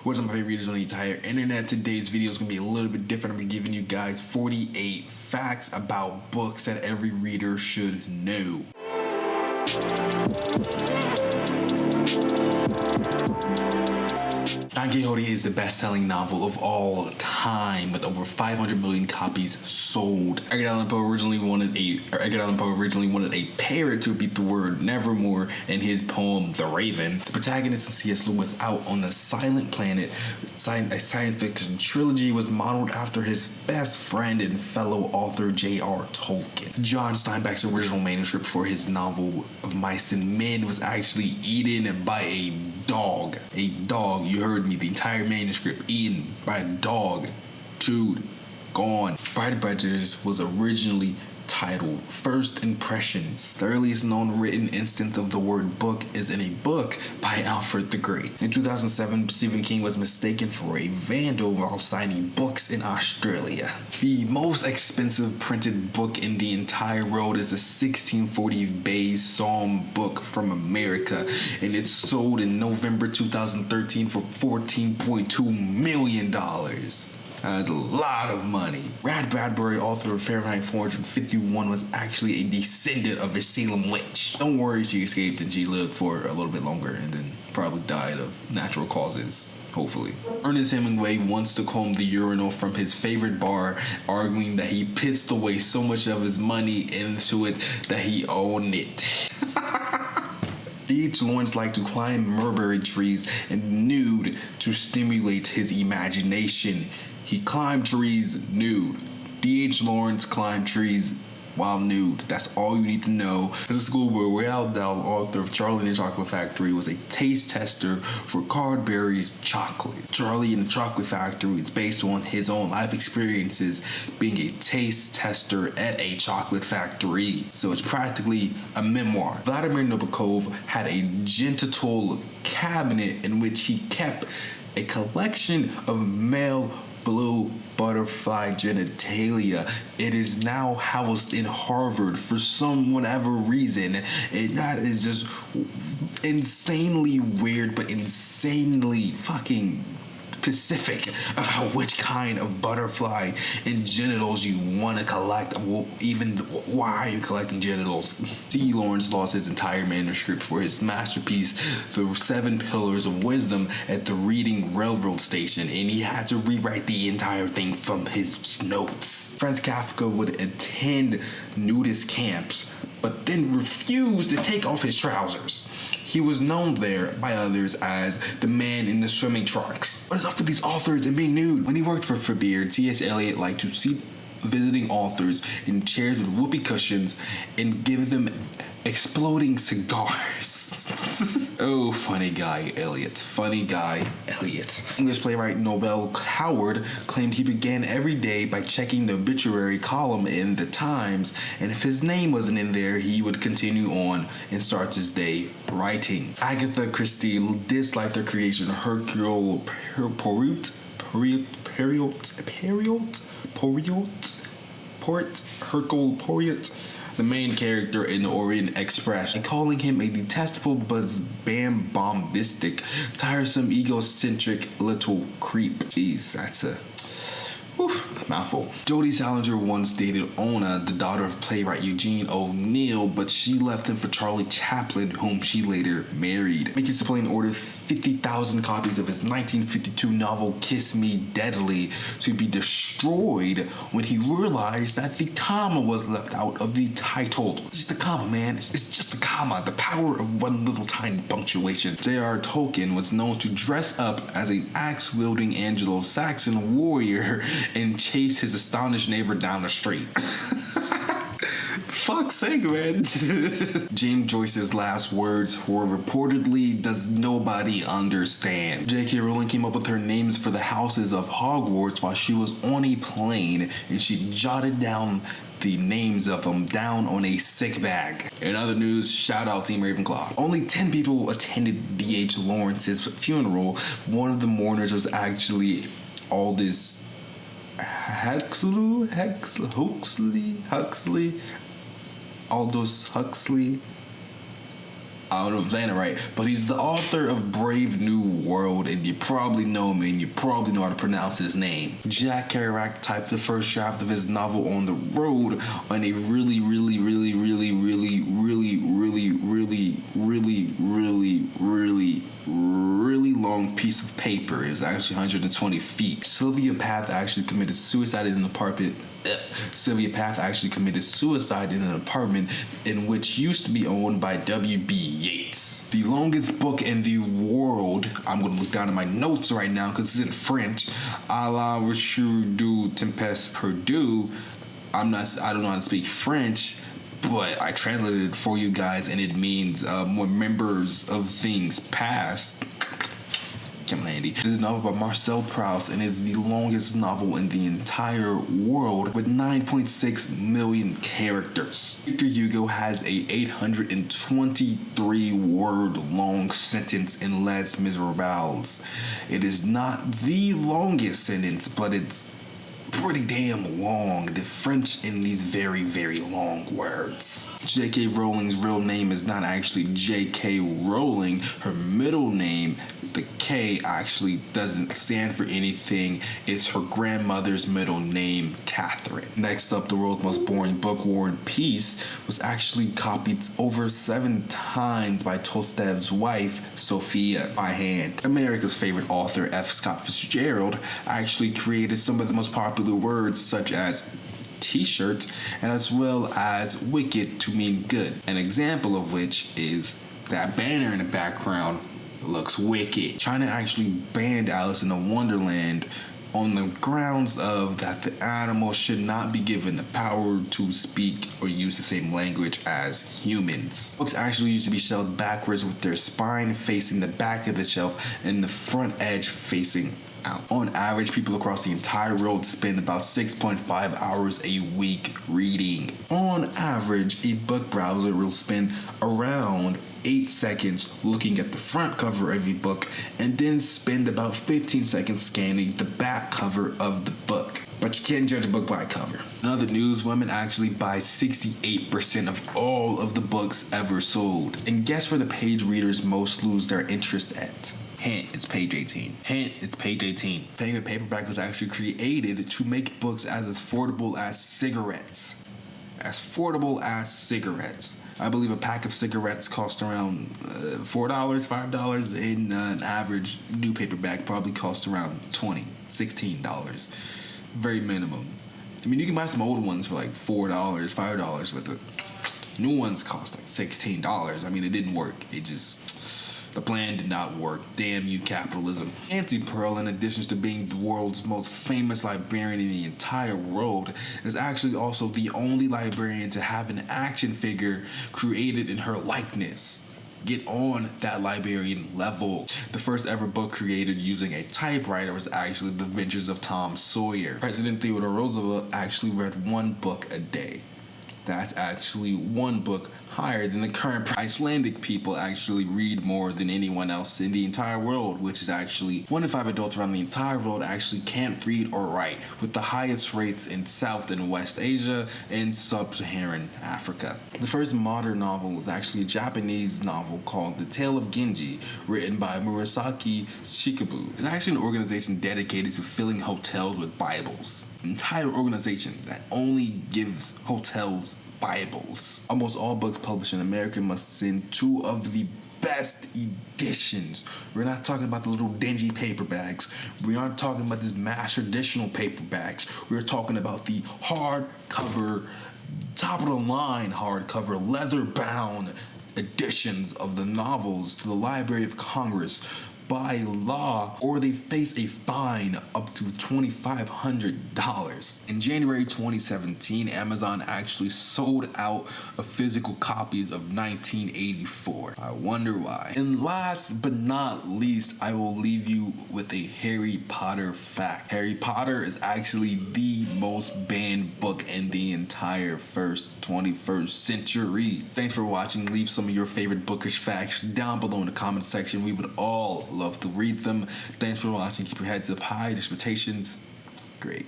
What's up, my favorite readers on the entire internet? Today's video is going to be a little bit different. I'm giving you guys 48 facts about books that every reader should know. Don Quixote is the best-selling novel of all time, with over 500 million copies sold. Edgar Allan Poe originally wanted a parrot to repeat the word nevermore in his poem The Raven. The protagonist of C.S. Lewis' Out on the Silent Planet, a science fiction trilogy, was modeled after his best friend and fellow author J.R. Tolkien. John Steinbeck's original manuscript for his novel of Mice and Men was actually eaten by a dog. A dog, you heard me, the entire manuscript eaten by a dog, chewed, gone. Pride and Prejudice was originally titled First Impressions. The earliest known written instance of the word book is in a book by Alfred the Great. In 2007, Stephen King was mistaken for a vandal while signing books in Australia. The most expensive printed book in the entire world is the 1640 Bayes Psalm book from America, and it sold in November 2013 for $14.2 million. That's a lot of money. Ray Bradbury, author of Fahrenheit 451, was actually a descendant of a Salem witch. Don't worry, she escaped and she lived for a little bit longer and then probably died of natural causes, hopefully. Ernest Hemingway wants to comb the urinal from his favorite bar, arguing that he pissed away so much of his money into it that he owned it. D.H. Lawrence liked to climb mulberry trees and nude to stimulate his imagination. He climbed trees nude. D.H. Lawrence climbed trees while nude. That's all you need to know. As a schoolboy, Roald Dahl, author of Charlie and the Chocolate Factory, was a taste tester for Cadbury's chocolate. Charlie and the Chocolate Factory is based on his own life experiences being a taste tester at a chocolate factory. So it's practically a memoir. Vladimir Nabokov had a genital cabinet in which he kept a collection of male blue butterfly genitalia. It is now housed in Harvard for whatever reason. That is just insanely weird, but insanely fucking specific about which kind of butterfly and genitals you want to collect. Well, even why are you collecting genitals? D. Lawrence lost his entire manuscript for his masterpiece, The 7 Pillars of Wisdom, at the Reading Railroad Station, and he had to rewrite the entire thing from his notes. Franz Kafka would attend nudist camps, but then refused to take off his trousers. He was known there by others as the man in the swimming trunks. What is up with these authors and being nude? When he worked for Beard, T.S. Eliot liked to seat visiting authors in chairs with whoopee cushions and give them exploding cigars. Oh, funny guy, Eliot. Funny guy, Eliot. English playwright Noel Coward claimed he began every day by checking the obituary column in the Times, and if his name wasn't in there, he would continue on and start his day writing. Agatha Christie disliked the creation Hercule Poirot. The main character in the Orient Express, and calling him a detestable but bombastic, tiresome, egocentric little creep. Jeez, that's a mouthful. Jodie Salinger once dated Ona, the daughter of playwright Eugene O'Neill, but she left him for Charlie Chaplin, whom she later married. Mickey Spillane ordered 50,000 copies of his 1952 novel Kiss Me Deadly to be destroyed when he realized that the comma was left out of the title. It's just a comma, man. It's just a comma. The power of one little tiny punctuation. J.R. Tolkien was known to dress up as an axe-wielding Anglo-Saxon warrior and chase his astonished neighbor down the street. Fuck's sake, man. James Joyce's last words were reportedly, "Does nobody understand?" J.K. Rowling came up with her names for the Houses of Hogwarts while she was on a plane, and she jotted down the names of them down on a sick bag. In other news, shout out Team Ravenclaw. Only 10 people attended D.H. Lawrence's funeral. One of the mourners was actually Aldous Huxley. Aldous Huxley. I don't know if I'm saying it right, but he's the author of Brave New World, and you probably know him, and you probably know how to pronounce his name. Jack Kerouac typed the first draft of his novel On the Road on a really long piece of paper. It was actually 120 feet. Sylvia Plath actually committed suicide in an apartment. In which used to be owned by W.B. Yeats. The longest book in the world, I'm going to look down at my notes right now because it's in French, à la Richelieu du Tempest Perdu. I don't know how to speak French, but I translated it for you guys, and it means more members of things past. It is a novel by Marcel Proust, and it's the longest novel in the entire world with 9.6 million characters. Victor Hugo has a 823 word long sentence in Les Miserables. It is not the longest sentence, but it's pretty damn long. The French in these very, very long words. J.K. Rowling's real name is not actually J.K. Rowling. Her middle name, the K, actually doesn't stand for anything. It's her grandmother's middle name, Catherine. Next up, the world's most boring book, War and Peace, was actually copied over 7 times by Tolstoy's wife, Sophia, by hand. America's favorite author, F. Scott Fitzgerald, actually created some of the most popular words such as t-shirt and as well as wicked to mean good. An example of which is that banner in the background looks wicked. China actually banned Alice in the Wonderland on the grounds of that the animal should not be given the power to speak or use the same language as humans. Books actually used to be shelved backwards with their spine facing the back of the shelf and the front edge facing out. On average, people across the entire world spend about 6.5 hours a week reading. On average, a book browser will spend around 8 seconds looking at the front cover of a book and then spend about 15 seconds scanning the back cover of the book. But you can't judge a book by a cover. In other news, women actually buy 68% of all of the books ever sold. And guess where the page readers most lose their interest at? Hint, it's page 18. Hint, it's page 18. Pen and paperback was actually created to make books as affordable as cigarettes. As affordable as cigarettes. I believe a pack of cigarettes cost around $4, $5, and an average new paperback probably cost around $20, $16. Very minimum. I mean, you can buy some old ones for like $4, $5, but the new ones cost like $16. I mean, it didn't work. The plan did not work. Damn you, capitalism. Nancy Pearl, in addition to being the world's most famous librarian in the entire world, is actually also the only librarian to have an action figure created in her likeness. Get on that librarian level. The first ever book created using a typewriter was actually The Adventures of Tom Sawyer. President Theodore Roosevelt actually read 1 book a day. That's actually 1 book higher than the current Icelandic people actually read more than anyone else in the entire world, which is actually 1 in 5 adults around the entire world actually can't read or write, with the highest rates in South and West Asia and Sub-Saharan Africa. The first modern novel was actually a Japanese novel called The Tale of Genji, written by Murasaki Shikibu. It's actually an organization dedicated to filling hotels with Bibles. An entire organization that only gives hotels Bibles. Almost all books published in America must send 2 of the best editions. We're not talking about the little dingy paperbacks. We aren't talking about this mass traditional paperbacks. We're talking about the hardcover, top of the line hardcover, leather bound editions of the novels to the Library of Congress by law, or they face a fine up to $2,500. In January 2017, Amazon actually sold out of physical copies of 1984. I wonder why. And last but not least, I will leave you with a Harry Potter fact. Harry Potter is actually the most banned book in the entire 21st century. Thanks for watching. Leave some of your favorite bookish facts down below in the comment section. We would all love to read them. Thanks for watching. Keep your heads up high. Expectations great.